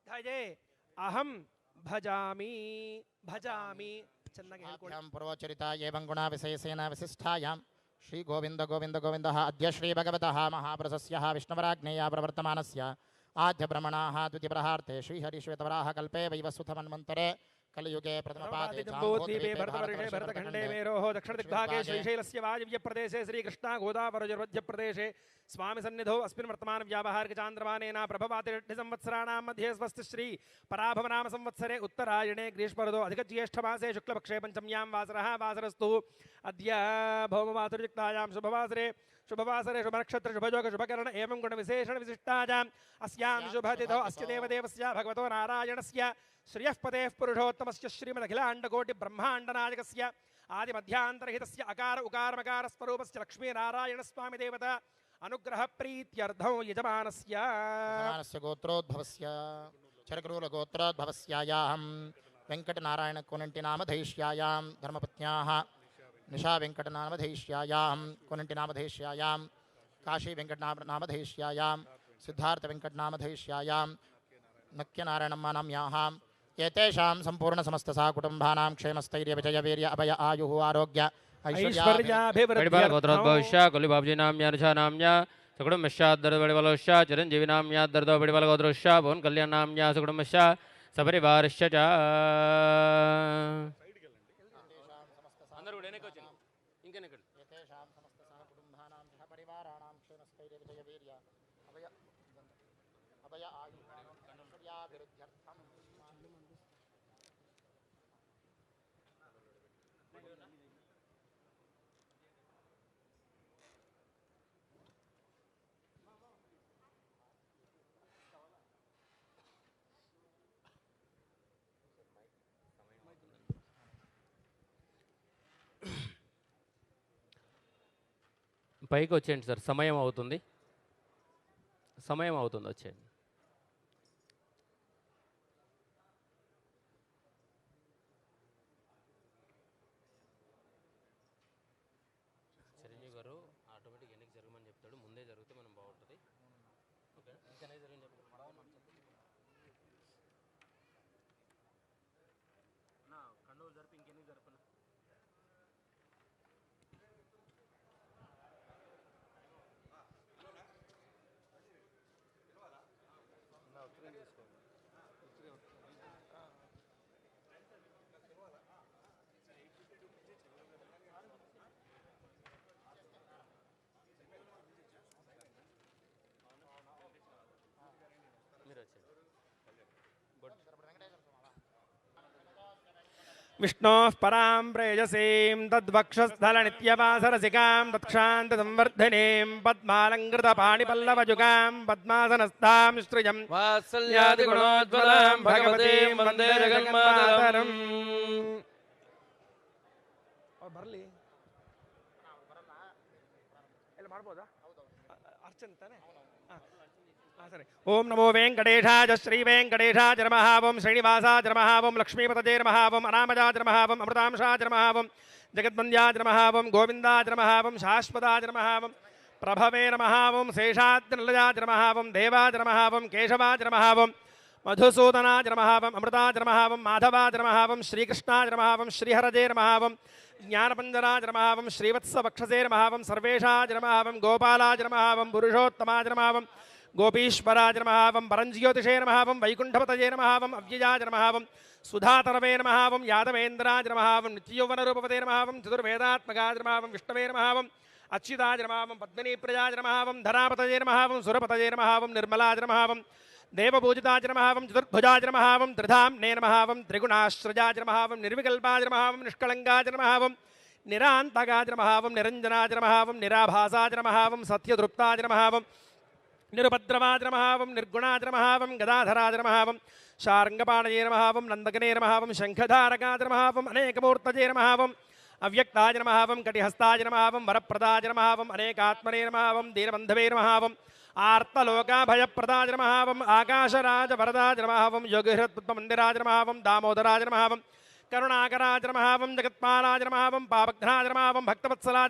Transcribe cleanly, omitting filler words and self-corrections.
ಧಯೇ ಅಹಂ ಭಜಾಮಿ ಭಜಾಮಿ ಚೆನ್ನಾಗಿ ಹೇಳ್ಕೊಳ್ಳಿ. ಪೂರ್ವಚರಿತ ಏವಂ ಗುಣ ವಿಶೇಷೇಣ ವಿಶಿಷ್ಟಾಯಾಂ ಶ್ರೀ ಗೋವಿಂದ ಗೋವಿಂದ ಗೋವಿಂದ ಅದ್ಯ ಶ್ರೀ ಭಗವತಃ ಮಹಾಪ್ರಸಸ್ಯ ವಿಷ್ಣುವರಾಜ್ಞೇಯ ಪ್ರವರ್ತಮಾನಸ್ಯ ಆದ್ಯ ಬ್ರಹ್ಮಣಾಃ ದ್ವಿತೀಯಪ್ರಹಾರ್ತೆ ಶ್ರೀಹರಿಶ್ವೇತವರಾಹ ಕಲ್ಪೇ ವೈವಸ್ವತಮನ್ವಂತರೆ ಕಲಿಯುಗೆ ಪ್ರಥಮಪಾದೇ ಜಂಬೂದ್ವೀಪೇ ಭರತವರ್ಷೇ ಭರತಖಂಡೇ ಮೇರೋಃ ದಕ್ಷಿಣದಿಗ್ಭಾगे श्रीशैलस्य वायव्यप्रदेशे श्रीकृष्णा गोदावरोर्मध्यप्रदेशे स्वामी सन्निधौ अस्मिन् वर्तमान व्यावहारिकचान्द्रमानेन प्रभवाति संवत्सराणां मध्ये स्वस्ति श्री पराभवनाम संवत्सरे उत्तरायणे ग्रीष्मऋतौ अधिकज्येष्ठमासे शुक्लपक्षे पंचम्यां वासरः वासरस्तु अद्य भौमवासुर्युक्तायां शुभवासरे शुभनक्षत्र शुभयोग शुभकर्ण एवं गुणविशेषण विशिष्टायाम् अस्यां शुभतिथौ अस्य देवदेवस्य भगवतो नारायणस्य श्रियः पतेः पुरुषोत्तमस्य श्रीमदखिलाण्डकोटि ब्रह्माण्डनायकस्य आदिमध्यान्तरहितस्य अकार उकारमकार स्वरूपस्य लक्ष्मीनारायणस्वामी देवता अनुग्रह प्रीत्यर्थं यजमानस्य गोत्रोद्भवस्य चरकुरूल गोत्रोद्भवस्यायाहं वेंकटनारायण कोनंटी नामधेष्यायां धर्मपत्न्याः निशा वेंकटनामधेष्यायां कोनंटी नामधेष्यायां काशी वेंकटनामधेष्यायां सिद्धार्थ वेंकटनामधेष्यायां नक्यनारायणम्मा नाम्याः एतेषां संपूर्ण समस्त सा कुटुंबानां क्षेमस्थैर्य विजय वीर्य अभय आयुः आरोग्य ऐश्वर्याभिवृद्ध्यर्थं कुलिबाबजी नाम्या नाम्या सुकुटुम्बश्चाद्दर्दवडिवलश्च चिरञ्जीवी नाम्या दर्दवडिवलगोत्रश्च भुवन कल्याण नाम्या सुकुटुम्बश्च सपरिवारश्च च పైకి వచ్చేయండి సార్. సమయం అవుతుంది వచ్చేయండి. చిరంజీవి గారు ఆటోమేటిక్ ఎన్నిక జరగమని చెప్తాడు. ముందే జరిగితే మనం బాగుంటుంది. ఓకే, ఇంకా జరిగింది కండువులు జరిపి ఇంకెన్ని జరపను. विष्णोः परां प्रेयसीं तद्वक्षस्थलनित्यवासरसिकां तत्क्षान्तसंवर्धिनीं पद्मालङ्कृतपाणिपल्लवजुगां पद्मासनस्थां श्रियं वात्सल्यादिगुणोज्ज्वलां भगवतीं वन्दे जगन्मातरम्. बरली ಎಲ್ಲ ಮಾಡಬಹುದಾ? ಅರ್ಚನೆ ತಾನೆ. ओम नमो वेंकटेशाय श्री वेंकटेशाय नमः. ओम श्रीनिवासाय नमः. ओम लक्ष्मीपतये नमः. ओम अनामजाय नमः. ओम अमृतांशाय नमः. ओम जगद्वन्द्याय नमः. ओम गोविन्दाय नमः. ओम शाश्वताय नमः. ओम प्रभवे नमः. ओम शेषाद्रिनिलयाय नमः. ओम देवाय नमः. ओम केशवाय नमः. ओम मधुसूदनाय नमः. ओम अमृताय नमः. ओम माधवाय नमः. ओम श्रीकृष्णाय नमः. ओम श्रीहरये नमः. ओम ज्ञानपञ्जराय नमः. ओम श्रीवत्सवक्षसे नमः. ओम सर्वेशाय नमः. ओम गोपालाय नमः. ओम पुरुषोत्तमाय नमः. ओम गोपीश्वराय नमः. ओम परञ्ज्योतिषे नमः. ओम वैकुण्ठपतये नमः. ओम अव्ययाय नमः. ओम सुधातरवे नमः. ओम यादवेन्द्राय नमः. ओम नित्ययौवनरूपपते नमः. ओम चतुर्वेदात्मकाय नमः. ओम विष्णवे नमः. ओम अच्युताय नमः. ओम पद्मिनीप्रियाय नमः. ओम धरापतये नमः. ओम सुरपतये नमः. ओम निर्मलाय नमः. ओम देवपूजिताय नमः. ओम चतुर्भुजाय नमः. ओम त्रिधाम्ने नमः. ओम त्रिगुणाश्रजाय नमः. ओम निर्विकल्पाय नमः. ओम निष्कलङ्काय नमः. ओम निरान्तकाय नमः. ओम निरञ्जनाय नमः. ओम निराभासाय नमः. ओम सत्यदृप्ताय नमः. ओम निरुपद्रवाय नमः. ओम निर्गुणाय नमः. ओम गदाधराय नमः. ओम शार्ङ्गपाणये नमः. ओम नन्दकने नमः. ओम शङ्खधारकाय नमः. ओम अनेकमूर्तये नमः. ओम अव्यक्ताय नमः. ओम कटिहस्ताय नमः. ओम वरप्रदाय नमः. ओम अनेकात्मने नमः. ओम दीनबन्धवे नमः. ओम आर्तलोकाभयप्रदाय नमः. ओम आकाशराज वरदाय नमः. ओम योगिहृत्पद्ममन्दिराय नमः. ओम दामोदराय नमः. ओम करुणाकराय नमः. ओम जगत्पालाय नमः. ओम पापघ्नाय नमः. ओम भक्तवत्सलाय